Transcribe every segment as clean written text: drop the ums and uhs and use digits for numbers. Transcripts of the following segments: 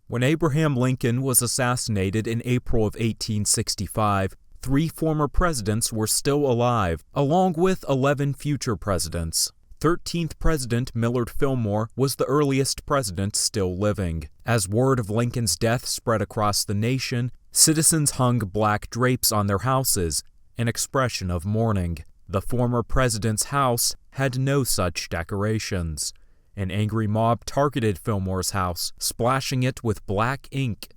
When Abraham Lincoln was assassinated in April of 1865, 3 former presidents were still alive, along with 11 future presidents. 13th President Millard Fillmore was the earliest president still living. As word of Lincoln's death spread across the nation, citizens hung black drapes on their houses, an expression of mourning. The former president's house had no such decorations. An angry mob targeted Fillmore's house, splashing it with black ink.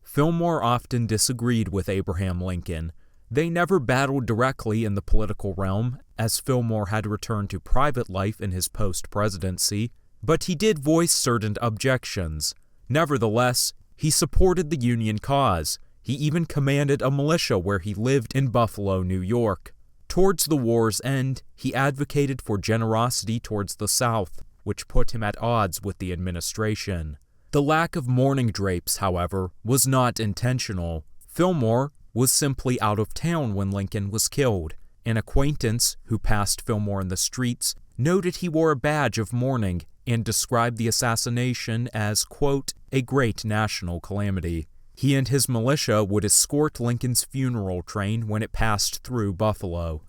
Fillmore often disagreed with Abraham Lincoln. They never battled directly in the political realm, as Fillmore had returned to private life in his post-presidency, but he did voice certain objections. Nevertheless, he supported the Union cause. He even commanded a militia where he lived in Buffalo, New York. Towards the war's end, he advocated for generosity towards the South, which put him at odds with the administration. The lack of mourning drapes, however, was not intentional. Fillmore was simply out of town when Lincoln was killed. An acquaintance who passed Fillmore in the streets noted he wore a badge of mourning and described the assassination as, quote, a great national calamity. He and his militia would escort Lincoln's funeral train when it passed through Buffalo.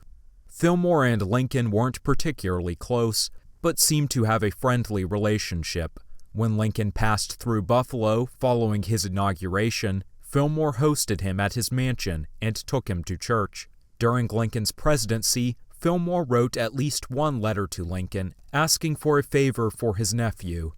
Fillmore and Lincoln weren't particularly close, but seemed to have a friendly relationship. When Lincoln passed through Buffalo following his inauguration, Fillmore hosted him at his mansion and took him to church. During Lincoln's presidency, Fillmore wrote at least one letter to Lincoln asking for a favor for his nephew.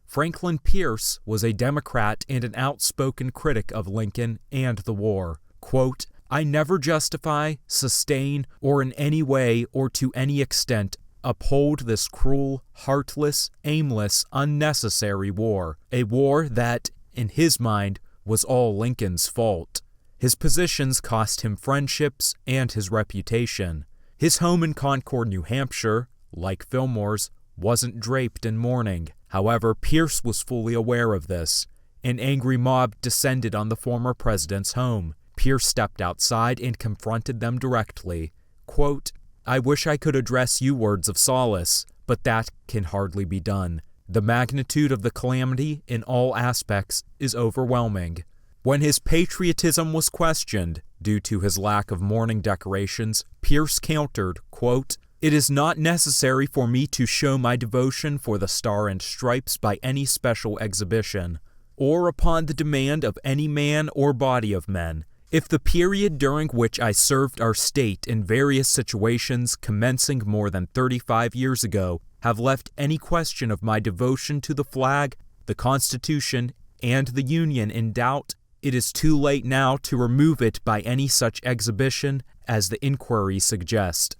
Franklin Pierce was a Democrat and an outspoken critic of Lincoln and the war. Quote, I never justify, sustain, or in any way or to any extent uphold this cruel, heartless, aimless, unnecessary war, a war that, in his mind, was all Lincoln's fault. His positions cost him friendships and his reputation. His home in Concord, New Hampshire, like Fillmore's, wasn't draped in mourning. However, Pierce was fully aware of this. An angry mob descended on the former president's home. Pierce stepped outside and confronted them directly. Quote, I wish I could address you words of solace, but that can hardly be done. The magnitude of the calamity in all aspects is overwhelming. When his patriotism was questioned, due to his lack of mourning decorations, Pierce countered, quote, It is not necessary for me to show my devotion for the Star and Stripes by any special exhibition, or upon the demand of any man or body of men. If the period during which I served our state in various situations commencing more than 35 years ago have left any question of my devotion to the flag, the Constitution, and the Union in doubt, it is too late now to remove it by any such exhibition as the inquiry suggests.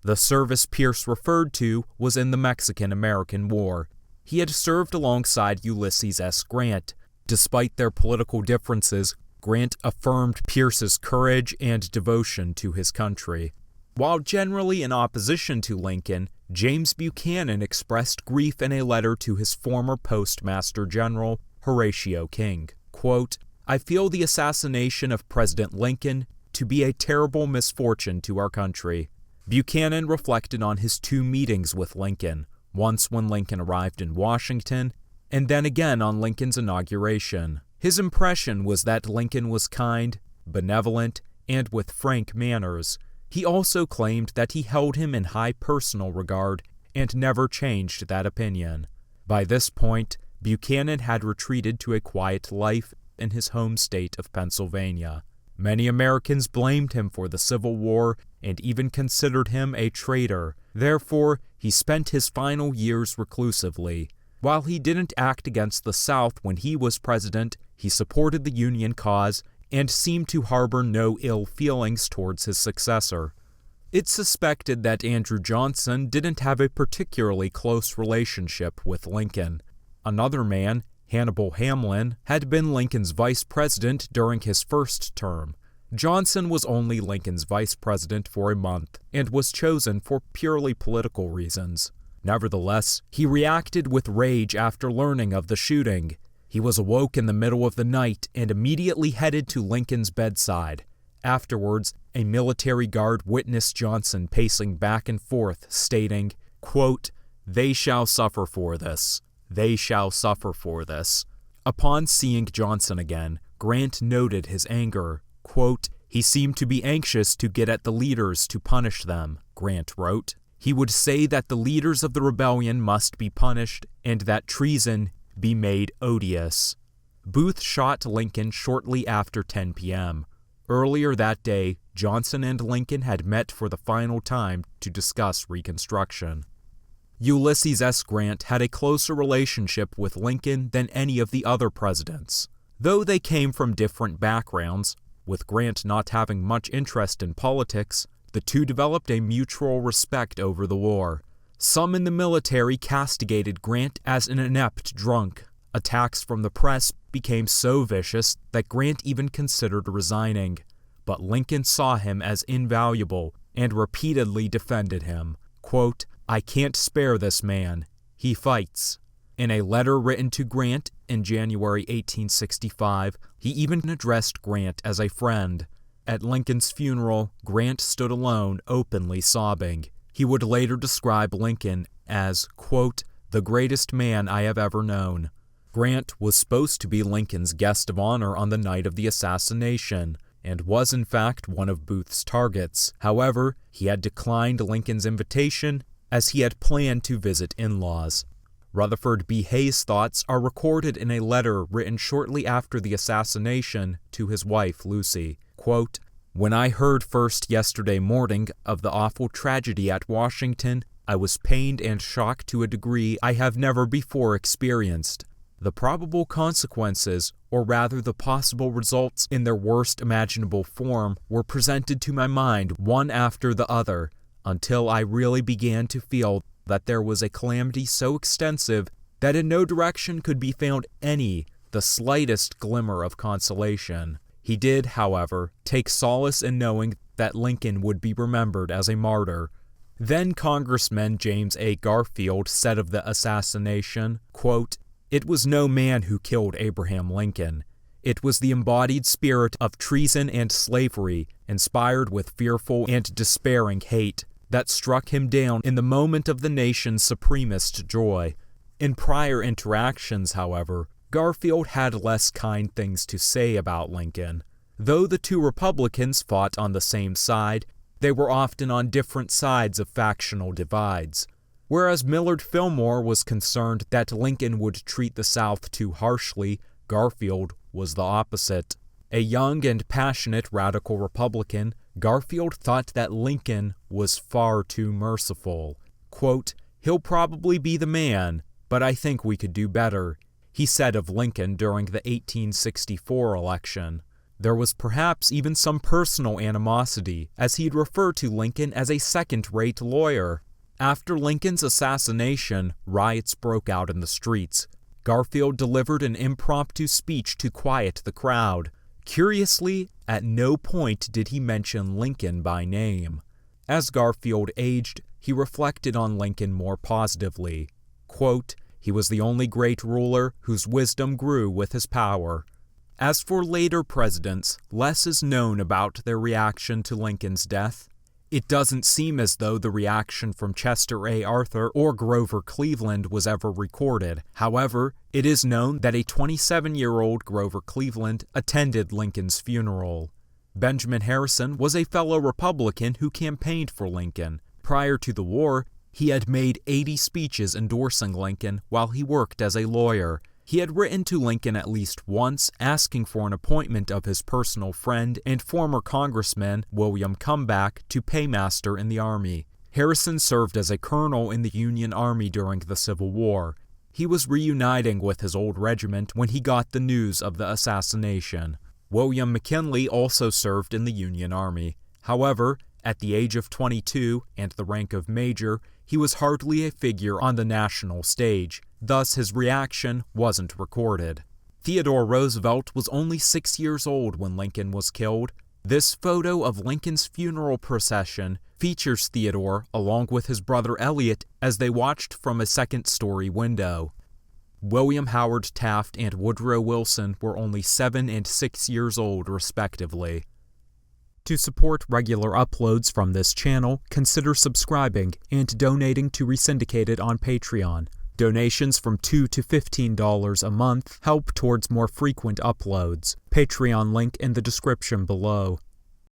The service Pierce referred to was in the Mexican-American War. He had served alongside Ulysses S. Grant. Despite their political differences, Grant affirmed Pierce's courage and devotion to his country. While generally in opposition to Lincoln, James Buchanan expressed grief in a letter to his former Postmaster General, Horatio King. Quote, I feel the assassination of President Lincoln to be a terrible misfortune to our country. Buchanan reflected on his 2 meetings with Lincoln, once when Lincoln arrived in Washington, and then again on Lincoln's inauguration. His impression was that Lincoln was kind, benevolent, and with frank manners. He also claimed that he held him in high personal regard and never changed that opinion. By this point, Buchanan had retreated to a quiet life in his home state of Pennsylvania. Many Americans blamed him for the Civil War and even considered him a traitor. Therefore, he spent his final years reclusively. While he didn't act against the South when he was president, he supported the Union cause and seemed to harbor no ill feelings towards his successor. It's suspected that Andrew Johnson didn't have a particularly close relationship with Lincoln. Another man, Hannibal Hamlin, had been Lincoln's vice president during his first term. Johnson was only Lincoln's vice president for a month and was chosen for purely political reasons. Nevertheless, he reacted with rage after learning of the shooting. He was awoke in the middle of the night and immediately headed to Lincoln's bedside. Afterwards, a military guard witnessed Johnson pacing back and forth, stating, quote, "They shall suffer for this. They shall suffer for this." Upon seeing Johnson again, Grant noted his anger. Quote, "He seemed to be anxious to get at the leaders to punish them," Grant wrote. He would say that the leaders of the rebellion must be punished and that treason be made odious. Booth shot Lincoln shortly after 10 p.m. Earlier that day, Johnson and Lincoln had met for the final time to discuss Reconstruction. Ulysses S. Grant had a closer relationship with Lincoln than any of the other presidents. Though they came from different backgrounds, with Grant not having much interest in politics, the two developed a mutual respect over the war. Some in the military castigated Grant as an inept drunk. Attacks from the press became so vicious that Grant even considered resigning. But Lincoln saw him as invaluable and repeatedly defended him. Quote, "I can't spare this man. He fights." In a letter written to Grant in January 1865, he even addressed Grant as a friend. At Lincoln's funeral, Grant stood alone, openly sobbing. He would later describe Lincoln as, quote, "the greatest man I have ever known." Grant was supposed to be Lincoln's guest of honor on the night of the assassination, and was in fact one of Booth's targets. However, he had declined Lincoln's invitation as he had planned to visit in-laws. Rutherford B. Hayes' thoughts are recorded in a letter written shortly after the assassination to his wife, Lucy. Quote, "When I heard first yesterday morning of the awful tragedy at Washington, I was pained and shocked to a degree I have never before experienced. The probable consequences, or rather the possible results in their worst imaginable form, were presented to my mind one after the other, until I really began to feel that there was a calamity so extensive that in no direction could be found the slightest glimmer of consolation." He did, however, take solace in knowing that Lincoln would be remembered as a martyr. Then Congressman James A. Garfield said of the assassination, quote, "It was no man who killed Abraham Lincoln. It was the embodied spirit of treason and slavery, inspired with fearful and despairing hate, that struck him down in the moment of the nation's supremest joy." In prior interactions, however, Garfield had less kind things to say about Lincoln. Though the two Republicans fought on the same side, they were often on different sides of factional divides. Whereas Millard Fillmore was concerned that Lincoln would treat the South too harshly, Garfield was the opposite. A young and passionate radical Republican, Garfield thought that Lincoln was far too merciful. Quote, "He'll probably be the man, but I think we could do better," he said of Lincoln during the 1864 election. There was perhaps even some personal animosity, as he'd refer to Lincoln as a second-rate lawyer. After Lincoln's assassination, riots broke out in the streets. Garfield delivered an impromptu speech to quiet the crowd. Curiously, at no point did he mention Lincoln by name. As Garfield aged, he reflected on Lincoln more positively. Quote, "He was the only great ruler whose wisdom grew with his power." As for later presidents, less is known about their reaction to Lincoln's death. It doesn't seem as though the reaction from Chester A. Arthur or Grover Cleveland was ever recorded. However, it is known that a 27-year-old Grover Cleveland attended Lincoln's funeral. Benjamin Harrison was a fellow Republican who campaigned for Lincoln. Prior to the war, he had made 80 speeches endorsing Lincoln while he worked as a lawyer. He had written to Lincoln at least once asking for an appointment of his personal friend and former Congressman William Comeback to paymaster in the Army. Harrison served as a colonel in the Union Army during the Civil War. He was reuniting with his old regiment when he got the news of the assassination. William McKinley also served in the Union Army. However, at the age of 22 and the rank of major, he was hardly a figure on the national stage. Thus, his reaction wasn't recorded. Theodore Roosevelt was only 6 years old when Lincoln was killed. This photo of Lincoln's funeral procession features Theodore along with his brother Elliot as they watched from a second-story window. William Howard Taft and Woodrow Wilson were only 7 and 6 years old, respectively. To support regular uploads from this channel, consider subscribing and donating to Resyndicated on Patreon. Donations from $2 to $15 a month help towards more frequent uploads. Patreon link in the description below.